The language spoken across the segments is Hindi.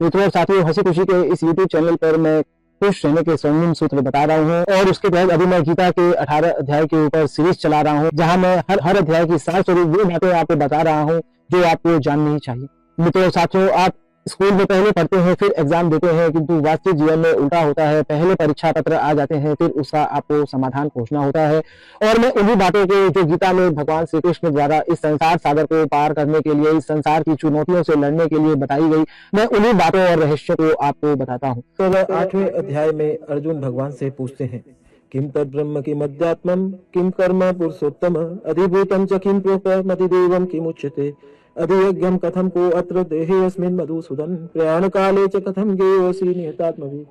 मित्रों और साथियों, हंसी खुशी के इस YouTube चैनल पर मैं खुश रहने के स्वर्णिम सूत्र बता रहा हूँ और उसके तहत अभी मैं गीता के 18 अध्याय के ऊपर सीरीज चला रहा हूँ, जहाँ मैं हर अध्याय की सार स्वरूप वो बातें आपको बता रहा हूँ जो आपको जाननी चाहिए। मित्रों और साथियों, आप स्कूल में पहले पढ़ते हैं, फिर एग्जाम देते हैं, किंतु वास्तविक जीवन में उल्टा होता है। पहले परीक्षा पत्र आ जाते हैं, फिर उसका आपको समाधान खोजना होता है। और मैं उन्हीं बातों को जो गीता में भगवान श्री कृष्ण द्वारा इस संसार सागर को पार करने के लिए, इस संसार की चुनौतियों से लड़ने के लिए बताई गई, मैं उन्हीं बातों और रहस्य को आपको बताता हूँ। तो 8वें अध्याय में अर्जुन भगवान से पूछते हैं, किम तद ब्रह्म किम अध्यात्मम किम कर्म पुरुषोत्तम अधिभूतम च किम प्रोक्तमतिदेवम किमुच्यते अधियज्ञम कथम को अत्र देहे अस्मिन् मधुसूदन प्रयाण काले च कथम गेयोसि निहतात्मवि।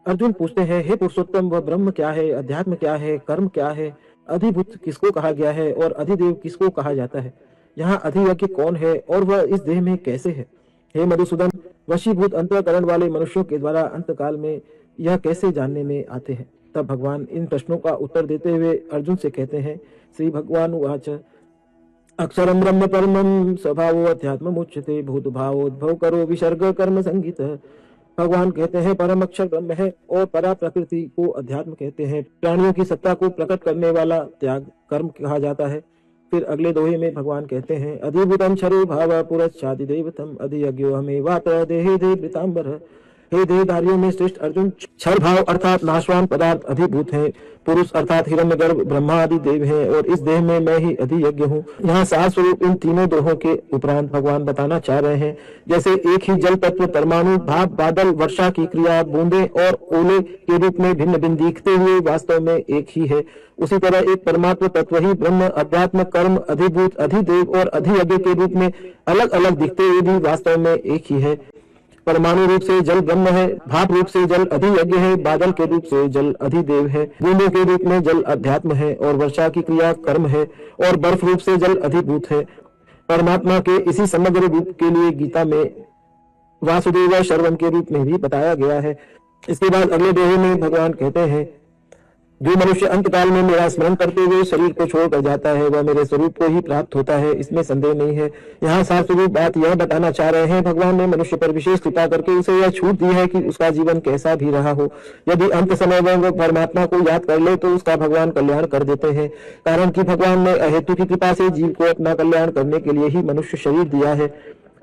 अर्जुन पूछते हैं, हे पुरुषोत्तम, वह ब्रह्म क्या है, अध्यात्म क्या है, कर्म क्या है, अधिभूत किसको कहा गया है और अधिदेव किसको कहा जाता है, यहाँ अधियज्ञ कौन है और वह इस देह में कैसे है। हे मधुसूदन, वशीभूत अंतःकरण वाले मनुष्यों के द्वारा अंतकाल में यह कैसे जानने में आते हैं। तब भगवान इन प्रश्नों का उत्तर देते हुए अर्जुन से कहते हैं, श्री भगवान उवाच, अक्षरम ब्रह्म परमं स्वभावो अध्यात्ममुच्यते भूत भावोद्भव करो विसर्ग कर्म संगीत। भगवान कहते हैं परम अक्षर ब्रह्म है और परा प्रकृति को अध्यात्म कहते हैं। प्राणियों की सत्ता को प्रकट करने वाला त्याग कर्म कहा जाता है। फिर अगले दोहे में भगवान कहते हैं, अधिभूतम क्षरो भाव पुरश्चादि देवतम अधियज्ञो हमेवात्र देहे देवृतांबर। हे देहधारियों में श्रेष्ठ अर्जुन, क्षर भाव अर्थात नाशवान पदार्थ अधिभूत है, पुरुष अर्थात हिरण्यगर्भ ब्रह्मा आदि देव हैं और इस देह में मैं ही अधियज्ञ हूँ। यहाँ सार स्वरूप इन तीनों दोहों के उपरांत भगवान बताना चाह रहे हैं, जैसे एक ही जल तत्व परमाणु भाप बादल वर्षा की क्रिया बूंदे और ओले के रूप में भिन्न भिन्न दिखते हुए वास्तव में एक ही है, उसी तरह एक परमात्म तत्व ही ब्रह्म अध्यात्म कर्म अधिभूत अधिदेव और अधियज्ञ के रूप में अलग अलग दिखते हुए भी वास्तव में एक ही है। परमाणु रूप से जल ब्रह्म है, भाप रूप से जल अधियज्ञ है, बादल के रूप से जल अधिदेव है, बूंदों के रूप में जल अध्यात्म है और वर्षा की क्रिया कर्म है और बर्फ रूप से जल अधिभूत है। परमात्मा के इसी समग्र रूप के लिए गीता में वासुदेव शर्वम के रूप में भी बताया गया है। इसके बाद अगले दोहे में भगवान कहते हैं, जो मनुष्य अंतकाल में मेरा स्मरण करते हुए शरीर को छोड़कर जाता है वह मेरे स्वरूप को ही प्राप्त होता है, इसमें संदेह नहीं है। यहाँ सार स्वरूप बात यह बताना चाह रहे हैं, भगवान ने मनुष्य पर विशेष कृपा करके उसे यह छूट दी है कि उसका जीवन कैसा भी रहा हो, यदि अंत समय में वो परमात्मा को याद कर ले तो उसका भगवान कल्याण कर देते हैं। कारण कि भगवान ने अहेतु की कृपा से जीव को अपना कल्याण करने के लिए ही मनुष्य शरीर दिया है।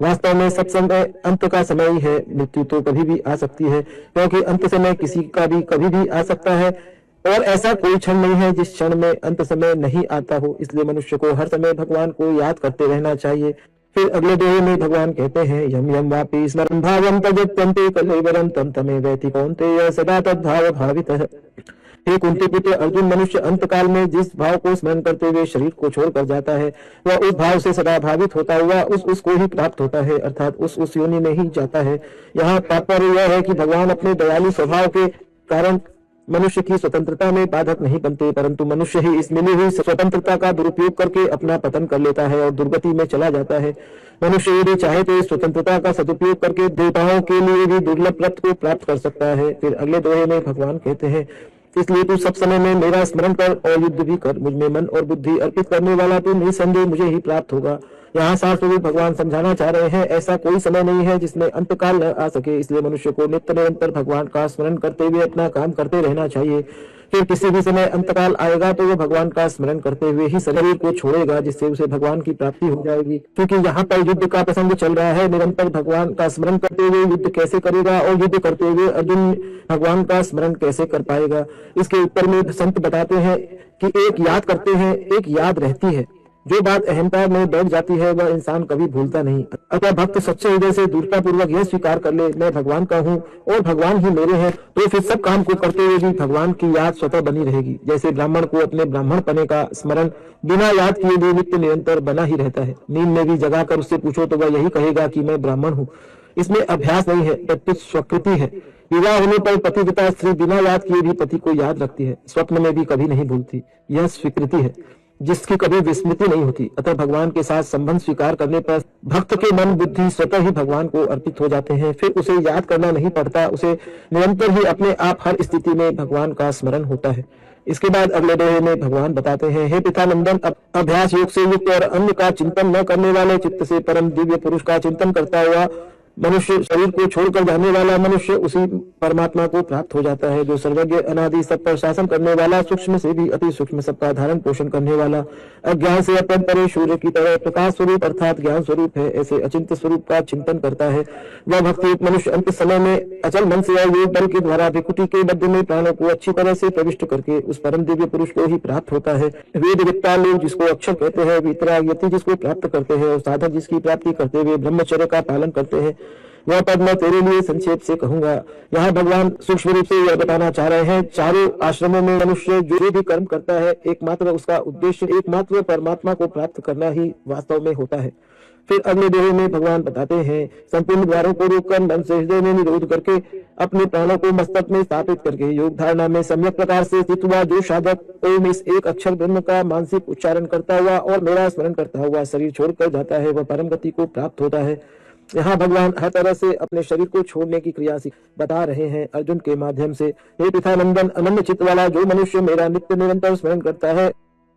वास्तव में सब समय अंत का समय ही है, मृत्यु तो कभी भी आ सकती है, क्योंकि अंत समय किसी का भी कभी भी आ सकता है और ऐसा कोई क्षण नहीं है जिस क्षण में अंत समय नहीं आता हो। इसलिए मनुष्य को हर समय भगवान को याद करते रहना चाहिए। फिर अगले दोहे में भगवान कहते हैं, यम यम वापि स्मरन् भावं तजत्यन्ते कलेवरं तम तमे वैति कौन्तेय सदा तद्भाव भावितः। हे कुंती पुत्र अर्जुन, मनुष्य अंतकाल में जिस भाव को स्मरण करते हुए शरीर को छोड़कर जाता है वह उस भाव से सदा भावित होता हुआ उसको ही प्राप्त होता है, अर्थात उस योनि में ही जाता है। यहाँ तात्पर्य यह है कि भगवान अपने दयालु स्वभाव के कारण मनुष्य की स्वतंत्रता में बाधक नहीं बनते, परंतु मनुष्य ही इस मिली हुई स्वतंत्रता का दुरुपयोग करके अपना पतन कर लेता है और दुर्गति में चला जाता है। मनुष्य यदि चाहे तो इस स्वतंत्रता का सदुपयोग करके देवताओं के लिए भी दुर्लभ रत्न को प्राप्त कर सकता है। फिर अगले दोहे में भगवान कहते हैं, इसलिए तू सब समय में मेरा स्मरण कर और युद्ध भी कर, मुझ में मन और बुद्धि अर्पित करने वाला तू निसंदेह मुझे ही प्राप्त होगा। यहाँ सार स्वरूप भगवान समझाना चाह रहे हैं, ऐसा कोई समय नहीं है जिसमें अंतकाल न आ सके, इसलिए मनुष्य को नित्य निरंतर भगवान का स्मरण करते हुए अपना काम करते रहना चाहिए। फिर किसी भी समय अंतकाल आएगा तो वह भगवान का स्मरण करते हुए ही शरीर को छोड़ेगा, जिससे उसे भगवान की प्राप्ति हो जाएगी। क्योंकि यहाँ पर युद्ध का प्रसंग चल रहा है, निरंतर भगवान का स्मरण करते हुए युद्ध कैसे करेगा और युद्ध करते हुए अर्जुन भगवान का स्मरण कैसे कर पाएगा। इसके उत्तर में संत बताते हैं कि एक याद करते हैं, एक याद रहती है। जो बात अहंकार में बैठ जाती है वह इंसान कभी भूलता नहीं। अतः भक्त सच्चे हृदय से दृढ़ता पूर्वक यह स्वीकार कर ले, मैं भगवान का हूँ और भगवान ही मेरे हैं, तो फिर सब काम को करते हुए भी भगवान की याद स्वतः बनी रहेगी। जैसे ब्राह्मण को अपने ब्राह्मण पने का स्मरण बिना याद किए भी नित्य निरंतर बना ही रहता है। नींद में भी जगा कर उससे पूछो तो वह यही कहेगा कि मैं ब्राह्मण हूँ। इसमें अभ्यास नहीं है, प्रत्युत स्वीकृति है। विवाह होने पर पतिव्रता स्त्री बिना याद किए भी पति को याद रखती है, स्वप्न में भी कभी नहीं भूलती। यह स्वीकृति है जिसकी कभी विस्मृति नहीं होती। अतः भगवान के साथ संबंध स्वीकार करने पर भक्त के मन बुद्धि स्वतः ही भगवान को अर्पित हो जाते हैं। फिर उसे याद करना नहीं पड़ता, उसे निरंतर ही अपने आप हर स्थिति में भगवान का स्मरण होता है। इसके बाद अगले दोहे में भगवान बताते हैं, हे पिता नंदन, अभ्यास योग से युक्त और अन्य का चिंतन न करने वाले चित्त से परम दिव्य पुरुष का चिंतन करता हुआ मनुष्य शरीर को छोड़कर जाने वाला मनुष्य उसी परमात्मा को प्राप्त हो जाता है, जो सर्वज्ञ अनादि सब पर शासन करने वाला, सूक्ष्म से भी अति सूक्ष्म सबका धारण पोषण करने वाला, अज्ञान से अत्यंत परे सूर्य की तरह प्रकाश स्वरूप अर्थात ज्ञान स्वरूप है, ऐसे अचिंत्य स्वरूप का चिंतन करता है। वह भक्ति एक मनुष्य अंत समय में अचल मन से योग बल के द्वारा विकुटी के मध्य में प्राणों को अच्छी तरह से प्रविष्ट करके उस परम दिव्य पुरुष को ही प्राप्त होता है। वेद विद्ता लोग जिसको अक्षर कहते हैं, वीतराग यति जिसको प्राप्त करते हैं और साधक जिसकी प्राप्ति करते हुए ब्रह्मचर्य का पालन करते हैं, वह पद मैं तेरे लिए संक्षेप से कहूंगा। यहाँ भगवान सूक्ष्म रूप से यह बताना चाह रहे हैं, चारों आश्रमों में मनुष्य जो भी कर्म करता है एकमात्र उसका उद्देश्य एकमात्र परमात्मा को प्राप्त करना ही वास्तव में होता है। फिर अगले दोहे में भगवान बताते हैं, संपूर्ण द्वारों को रोककर मन से हृदय में निरोध करके अपने प्राणों को मस्तक में स्थापित करके योग धारणा में सम्यक प्रकार से स्थित हुआ जो साधक ओम इस एक अक्षर ब्रह्म का मानसिक उच्चारण करता हुआ और मेरा स्मरण करता हुआ शरीर छोड़कर जाता है, वह परम गति को प्राप्त होता है। यहाँ भगवान हर तरह से अपने शरीर को छोड़ने की क्रिया बता रहे हैं अर्जुन के माध्यम से। हे पितानंदन, अनन्य चित्त वाला जो मनुष्य मेरा नित्य निरंतर स्मरण करता है,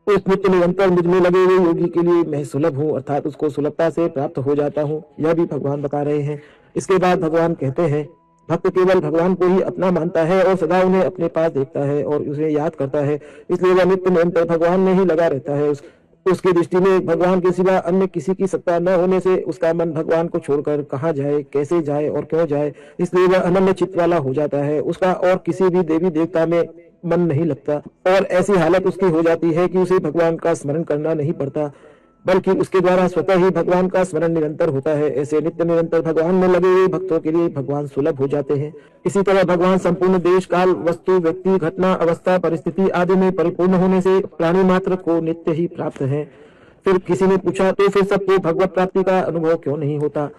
उस नित्य निरंतर मुझ में लगे हुए योगी के लिए मैं सुलभ हूँ, अर्थात उसको सुलभता से प्राप्त हो जाता हूँ। यह भी भगवान बता रहे हैं। इसके बाद भगवान कहते हैं, भक्त केवल भगवान को ही अपना मानता है और सदा उन्हें अपने पास देखता है और उसे याद करता है, इसलिए वह नित्य निरंतर भगवान में ही लगा रहता है। उसकी दृष्टि में भगवान के सिवा अन्य किसी की सत्ता न होने से उसका मन भगवान को छोड़कर कहाँ जाए, कैसे जाए और क्यों जाए, इसलिए वह अनन्य चित्त वाला हो जाता है। उसका और किसी भी देवी देवता में मन नहीं लगता और ऐसी हालत उसकी हो जाती है कि उसे भगवान का स्मरण करना नहीं पड़ता, बल्कि उसके द्वारा स्वतः ही भगवान का स्मरण निरंतर होता है। ऐसे नित्य निरंतर भगवान में लगे हुए भक्तों के लिए भगवान सुलभ हो जाते हैं। इसी तरह भगवान संपूर्ण देश काल वस्तु व्यक्ति घटना अवस्था परिस्थिति आदि में परिपूर्ण होने से प्राणी मात्र को नित्य ही प्राप्त है। फिर किसी ने पूछा, तो फिर सबको भगवत प्राप्ति का अनुभव क्यों नहीं होता?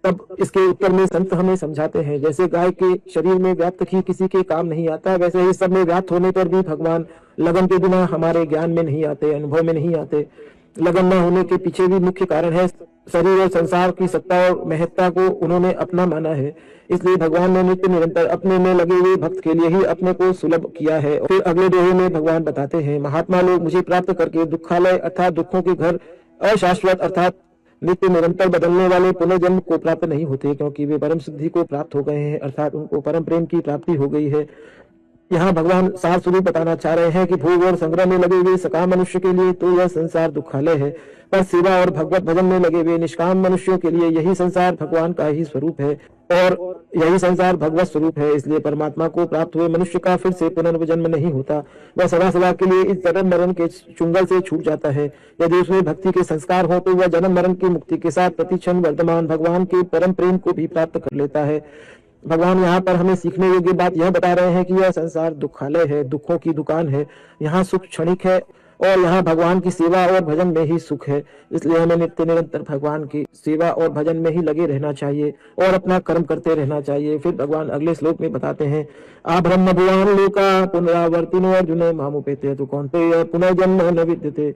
तब इसके उत्तर में संत हमें समझाते हैं, जैसे गाय के शरीर में व्याप्त घी किसी के काम नहीं आता, वैसे ही सब में व्याप्त होने पर भी भगवान लगन के बिना हमारे ज्ञान में नहीं आते, अनुभव में नहीं आते। लगन न होने के पीछे भी मुख्य कारण है शरीर और संसार की सत्ता और महत्ता को उन्होंने अपना माना है। इसलिए भगवान ने नित्य निरंतर अपने में लगे हुए भक्त के लिए ही अपने को सुलभ किया है। फिर अगले दोहे में भगवान बताते हैं, महात्मा लोग मुझे प्राप्त करके दुखालय अर्थात दुखों के घर, अशाश्वत अर्थात नित्य निरंतर बदलने वाले पुनर्जन्म को प्राप्त नहीं होते, क्योंकि वे परम सिद्धि को प्राप्त हो गए हैं, अर्थात उनको परम प्रेम की प्राप्ति हो गई है। यहाँ भगवान सार स्वरूप बताना चाह रहे हैं कि भोग और संग्रह में लगे हुए सकाम मनुष्य के लिए तो यह संसार दुखालय है, पर सेवा और भगवत भजन में लगे हुए निष्काम मनुष्यों के लिए यही संसार भगवान का ही स्वरूप है और यही संसार भगवत स्वरूप है। इसलिए परमात्मा को प्राप्त हुए मनुष्य का फिर से पुनर्जन्म नहीं होता, वह सदा सदा के लिए इस जन्म मरण के चुंगल से छूट जाता है। यदि उसमें भक्ति के संस्कार हो तो वह जन्म मरण की मुक्ति के साथ प्रतिक्षण वर्तमान भगवान के परम प्रेम को भी प्राप्त कर लेता है। भगवान यहाँ पर हमें सीखने योग्य बात यह बता रहे हैं कि यह संसार दुखालय है, दुखों की दुकान है। यहाँ सुख क्षणिक है और यहाँ भगवान की सेवा और भजन में ही सुख है। इसलिए हमें नित्य निरंतर भगवान की सेवा और भजन में ही लगे रहना चाहिए और अपना कर्म करते रहना चाहिए। फिर भगवान अगले श्लोक में बताते हैं, आ ब्रह्म भुवन लोका पुनरावर्तिनो अर्जुन मामुपेते तो कौन्तेय पुनर्जन्म न विद्यते।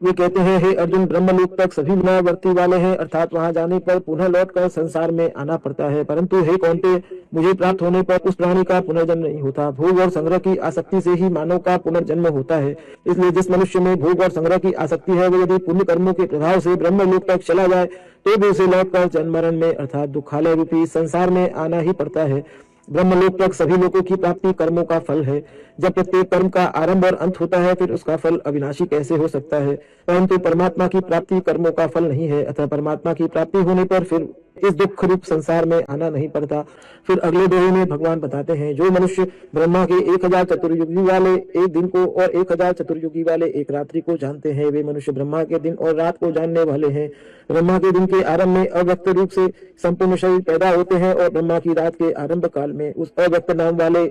वे कहते हैं, हे अर्जुन, ब्रह्मलोक तक सभी पुनरावर्ती वाले हैं, अर्थात वहां जाने पर पुनः लौटकर संसार में आना पड़ता है, परंतु हे कौन्तेय, मुझे प्राप्त होने पर उस प्राणी का पुनर्जन्म नहीं होता। भोग और संग्रह की आसक्ति से ही मानव का पुनर्जन्म होता है। इसलिए जिस मनुष्य में भोग और संग्रह की आसक्ति है, वो यदि पुण्य कर्मों के प्रभाव से ब्रह्मलोक तक चला जाए तो भी उसे लौटकर जन्म मरण में अर्थात दुखालय रूपी संसार में आना ही पड़ता है। ब्रह्मलोक तक सभी लोगों की प्राप्ति कर्मों का फल है। जब प्रत्येक कर्म का आरंभ और अंत होता है, फिर उसका फल अविनाशी कैसे हो सकता है? परंतु परमात्मा की प्राप्ति कर्मों का फल नहीं है, अतः परमात्मा की प्राप्ति होने पर फिर इस दुख रूप संसार में आना नहीं पड़ता। फिर अगले दोहे में भगवान बताते हैं, जो मनुष्य ब्रह्मा के 1000 चतुर्युगी वाले एक दिन को और 1000 चतुर्युगी वाले एक रात्रि को जानते हैं, वे मनुष्य ब्रह्मा के दिन और रात को जानने वाले हैं। ब्रह्मा के दिन के आरंभ में अव्यक्त रूप से संपूर्ण शरीर पैदा होते हैं और ब्रह्मा की रात के आरंभ काल में उस अव्यक्त नाम वाले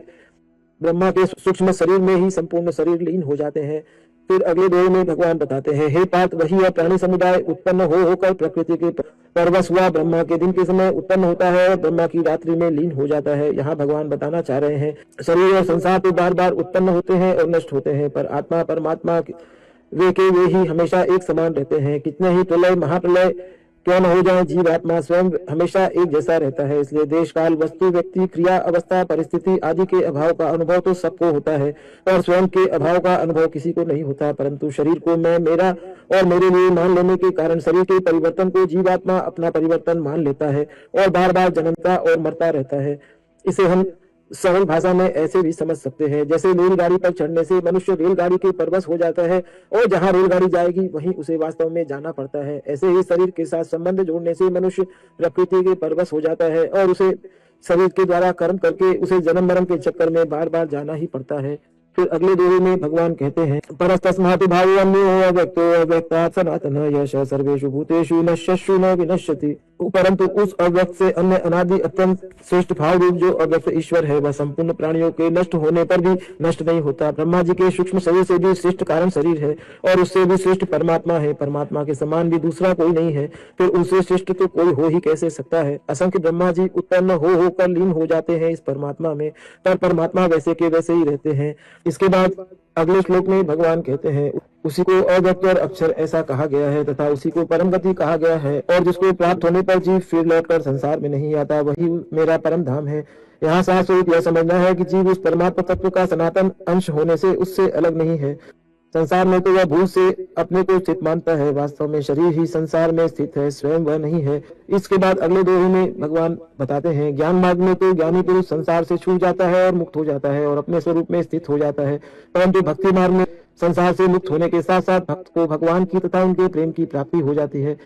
ब्रह्मा के सूक्ष्म शरीर में ही संपूर्ण शरीर लीन हो जाते हैं। फिर अगले दोहे में भगवान बताते हैं, हे पार्थ, वही यह प्राणी समुदाय उत्पन्न होकर प्रकृति के परवश हुआ ब्रह्मा के दिन के समय उत्पन्न होता है और ब्रह्मा की रात्रि में लीन हो जाता है। यहाँ भगवान बताना चाह रहे हैं, शरीर और संसार तो बार बार उत्पन्न होते हैं और नष्ट होते हैं, पर आत्मा परमात्मा वे ही हमेशा एक समान रहते हैं। कितने ही प्रलय महाप्रलय क्यों न हो जाए, जीव आत्मा स्वयं हमेशा एक जैसा रहता है। इसलिए देश काल, वस्तु, व्यक्ति, क्रिया, अवस्था, परिस्थिति आदि के अभाव का अनुभव तो सबको होता है, और स्वयं के अभाव का अनुभव किसी को नहीं होता। परंतु शरीर को मैं, मेरा और मेरे लिए मान लेने के कारण शरीर के परिवर्तन को जीवात्मा अपना परिवर्तन मान लेता है और बार बार जन्मता और मरता रहता है। इसे हम सरल भाषा में ऐसे भी समझ सकते हैं, जैसे रेलगाड़ी पर चढ़ने से मनुष्य रेलगाड़ी के परवश हो जाता है और जहां रेलगाड़ी जाएगी वहीं उसे वास्तव में जाना पड़ता है। ऐसे ही शरीर के साथ संबंध जोड़ने से मनुष्य प्रकृति के परवश हो जाता है और उसे शरीर के द्वारा कर्म करके उसे जन्म मरण के चक्कर में बार बार जाना ही पड़ता है। फिर अगले दोहे में भगवान कहते हैं, परस्तस्मात् भावो अन्यो अव्यक्तो अव्यक्तात् सनातन यश सर्वेषु भूतेषु नश्यश्रु न विनश्यति। परंतु उस अव्यक्त से अन्य अनादि अत्यंत श्रेष्ठ भाव रूप जो अव्यक्त ईश्वर है, वह संपूर्ण प्राणियों के नष्ट होने पर भी नष्ट नहीं होता। ब्रह्मा जी के सूक्ष्म शरीर से भी श्रेष्ठ कारण शरीर है और उससे भी श्रेष्ठ परमात्मा है। परमात्मा के समान भी दूसरा कोई नहीं है, फिर उनसे श्रेष्ठ तो कोई हो ही कैसे सकता है। असंख्य ब्रह्मा जी उत्पन्न हो होकर लीन हो जाते हैं इस परमात्मा में, पर परमात्मा वैसे के वैसे ही रहते हैं। इसके बाद अगले श्लोक में भगवान कहते हैं, उसी को अव्यक्त और अक्षर ऐसा कहा गया है तथा उसी को परम गति कहा गया है, और जिसको प्राप्त होने पर जीव फिर लौटकर संसार में नहीं आता, वही मेरा परम धाम है। यहाँ सार स्वरूप यह समझना है कि जीव उस परमात्मा तत्व का सनातन अंश होने से उससे अलग नहीं है। संसार में तो वह भूल से अपने को स्थित मानता है, वास्तव में शरीर ही संसार में स्थित है, स्वयं वह नहीं है। इसके बाद अगले दोहे में भगवान बताते हैं, ज्ञान मार्ग में तो ज्ञानी पुरुष संसार से छूट जाता है और मुक्त हो जाता है और अपने स्वरूप में स्थित हो जाता है, परंतु भक्ति मार्ग में संसार से मुक्त होने के साथ साथ भक्त को भगवान की तथा उनके प्रेम की प्राप्ति हो जाती है।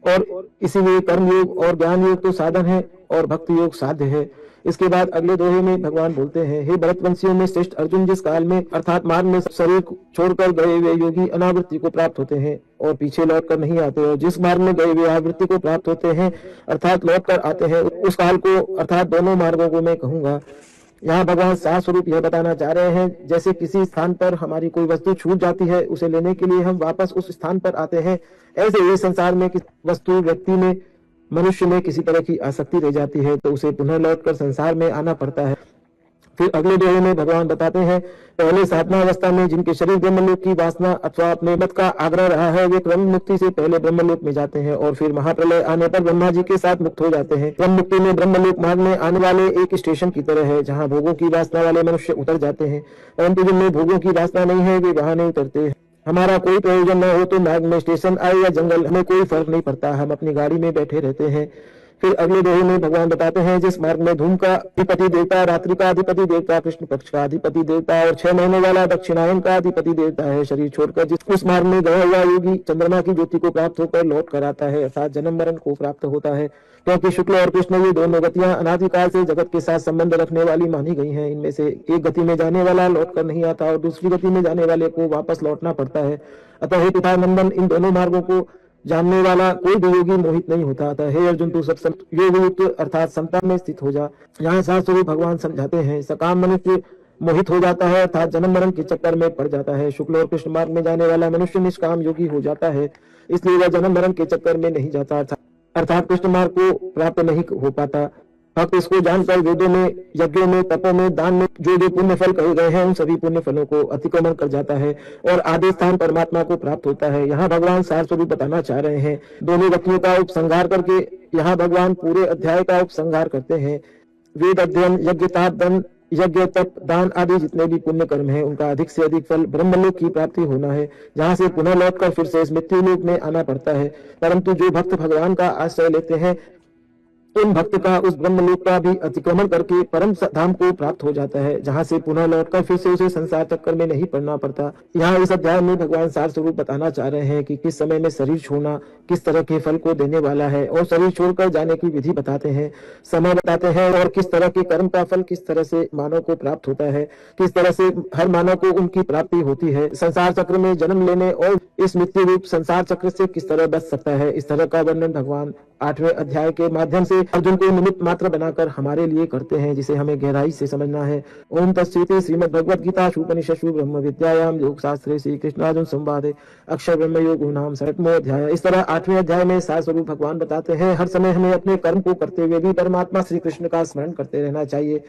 और इसीलिए कर्म योग और ज्ञान योग तो साधन है और भक्ति योग साध्य है। इसके बाद अगले दोहे में भगवान बोलते हैं, हे भरतवंशियों में श्रेष्ठ अर्जुन, जिस काल में अर्थात मार्ग में शरीर छोड़कर गए हुए योगी अनावृत्ति को प्राप्त होते हैं और पीछे लौटकर नहीं आते, और जिस मार्ग में गए हुए आवृत्ति को प्राप्त होते हैं अर्थात लौटकर आते हैं, उस काल को अर्थात दोनों मार्गों को मैं कहूंगा। यहाँ भगवान सार स्वरूप यह बताना चाह रहे हैं, जैसे किसी स्थान पर हमारी कोई वस्तु छूट जाती है, उसे लेने के लिए हम वापस उस स्थान पर आते हैं, ऐसे ही संसार में वस्तु, व्यक्ति में, मनुष्य में किसी तरह की आसक्ति रह जाती है तो उसे पुनः लौटकर संसार में आना पड़ता है। फिर अगले दोहे में भगवान बताते हैं, पहले साधना अवस्था में जिनके शरीर ब्रह्मलोक की वासना अथवा अपने मत का आग्रह रहा है, वे क्रम मुक्ति से पहले ब्रह्मलोक में जाते हैं और फिर महाप्रलय आने पर ब्रह्मा जी के साथ मुक्त हो जाते हैं। क्रम मुक्ति में ब्रह्मलोक मार्ग में आने वाले एक स्टेशन की तरह है, जहाँ भोगों की वासना वाले मनुष्य उतर जाते हैं, परंतु जिनमें भोगों की वासना नहीं है वे वहां नहीं उतरते। हमारा कोई प्रयोजन न हो तो मार्ग में स्टेशन आए या जंगल, हमें कोई फर्क नहीं पड़ता, हम अपनी गाड़ी में बैठे रहते हैं। फिर अगले दोहे में भगवान बताते हैं, जिस मार्ग में धूम का अधिपति देवता, रात्रि का अधिपति देवता, कृष्ण पक्ष का अधिपति देवता और 6 महीने वाला दक्षिणायन का अधिपति देवता है, शरीर छोड़कर जिस उस मार्ग में गया हुआ योगी चंद्रमा की ज्योति को प्राप्त होकर लौट कर आता है, अर्थात जन्म मरण को प्राप्त होता है। क्योंकि शुक्ल और कृष्ण ये दोनों गतियां अनादिकाल से जगत के साथ संबंध रखने वाली मानी गई हैं। इनमें से एक गति में जाने वाला लौट कर नहीं आता और दूसरी गति में जाने वाले को वापस लौटना पड़ता है। अतः हे पिता नंदन, इन दोनों मार्गों को जानने वाला कोई भी योगी मोहित नहीं होता। अतः हे अर्जुन, तू सब योग अर्थात समता में स्थित हो जा। यहाँ सात स्वरूप भगवान समझाते हैं, सकाम मनुष्य मोहित हो जाता है अर्थात जन्म मरण के चक्कर में पड़ जाता है। शुक्ल और कृष्ण मार्ग में जाने वाला मनुष्य निष्काम योगी हो जाता है, इसलिए वह जन्म मरण के चक्कर में नहीं जाता अर्थात कृष्ण मार्ग को प्राप्त नहीं हो पाता। भक्त इसको जानकर वेदों में, यज्ञों में, तपों में, दान में जो जो पुण्य फल कहे गए हैं उन सभी पुण्य फलों को अतिक्रमण कर जाता है और आदि स्थान परमात्मा को प्राप्त होता है। यहाँ भगवान सार स्वरूप बताना चाह रहे हैं, दोनों गतियों का उपसंहार करके यहाँ भगवान पूरे अध्याय का उपसंहार करते हैं। वेद अध्ययन, यज्ञ, ताप, यज्ञ, तप, दान आदि जितने भी पुण्य कर्म हैं उनका अधिक से अधिक फल ब्रह्मलोक की प्राप्ति होना है, जहाँ से पुनः लौटकर फिर से इस मृत्यु लोक में आना पड़ता है। परंतु जो भक्त भगवान का आश्रय लेते हैं उन भक्त का उस ब्रह्मलोक का भी अतिक्रमण करके परम धाम को प्राप्त हो जाता है, जहाँ से पुनः लौटकर फिर से उसे संसार चक्कर में नहीं पड़ना पड़ता। यहाँ इस अध्याय में भगवान सार स्वरूप बताना चाह रहे हैं कि किस समय में शरीर छोड़ना किस तरह के फल को देने वाला है और शरीर छोड़कर जाने की विधि बताते हैं, समय बताते हैं और किस तरह के कर्म का फल किस तरह से मानव को प्राप्त होता है, किस तरह से हर मानव को उनकी प्राप्ति होती है। संसार चक्र में जन्म लेने और इस मृत्यु रूप संसार चक्र से किस तरह बच सकता है, इस तरह का वर्णन भगवान 8वें अध्याय के माध्यम से अर्जुन को निमित्त मात्र बनाकर हमारे लिए करते हैं, जिसे हमें गहराई से समझना है। ओम तत्सदिति श्रीमद् भगवद गीता उपनिषदु ब्रह्म विद्यायाम योग शास्त्रे श्री कृष्णार्जुन संवादे अक्षर ब्रह्म योग नाम 7वां अध्याय। इस तरह 8वें अध्याय में सार स्वरूप भगवान बताते हैं, हर समय हमें अपने कर्म को करते हुए भी परमात्मा श्री कृष्ण का स्मरण करते रहना चाहिए।